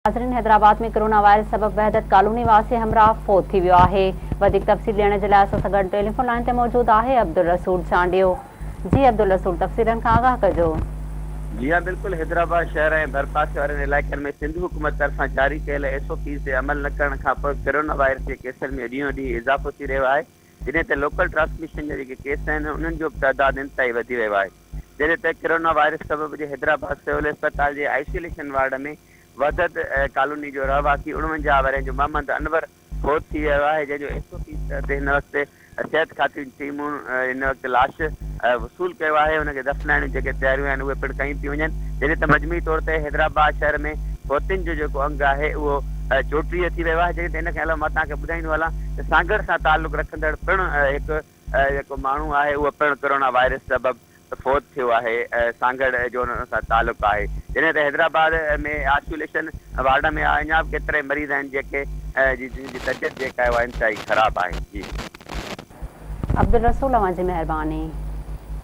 नाज़रीन, हैदराबाद में corona virus सबब वहदत कॉलोनी वासी हमरा फौत थी वियो आहे। वधीक तफ़सील ॾियण जे लाइ असां सां गॾु टेलीफोन लाइन ते मौजूद आहे अब्दुलरसूल चांडियो। जी अब्दुलरसूल, तफ़सीलनि खां आगाह कजो। जी हाँ, बिल्कुल। हैदराबाद शहर ऐं भरपासे वारनि इलाइक़नि में सिंध हुकूमत तरफ़ां जारी कयल SOP ते अमल न करण खां पोइ कोरोना वायरस जे केसनि में ॾींहों ॾींहुं इज़ाफ़ो थी रहियो आहे, जॾहिं त लोकल ट्रांसमिशन जा जेके केस आहिनि उन्हनि जो तइदाद इंतहाई वधी वियो आहे। जॾहिं त कोरोना वायरस सबब जे हैदराबाद सिविल अस्पताल जे आइसोलेशन वार्ड में वहदत कॉलोनी जो रहवासी 49 वरनि जो मोहम्मद अनवर फौत थी वियो आहे, जंहिंजो SOP ते हिन वक़्तु सिहत खाती टीमूं हिन वक़्तु लाश वसूल कयो आहे। हुनखे दफ़नाइण जूं जेके तयारियूं आहिनि उहे पिणु कयूं थी वञनि, जॾहिं त मजमूई तौर ते हैदराबाद शहर में फौतियुनि जो जेको अंग आहे उहो 34 थी वियो आहे। जॾहिं त हिन खां अलावा मां तव्हांखे ॿुधाईंदो हलां त सांगड़ सां तालुक़ रखंदड़ पिणु हिकु जेको माण्हू आहे उहो पिणु कोरोना वायरस सबब फौत थियो आहे। सांगड़ जो हुन सां तालुक़ आहे, जॾहिं त हैदराबाद में आइसोलेशन वार्ड में अञा बि केतिरे मरीज़ आहिनि जेके जिनजी तबियत जेका आहे उहा इंतहाई ख़राबु आहे। जी अब्दुलरसूल, तव्हांजी महिरबानी।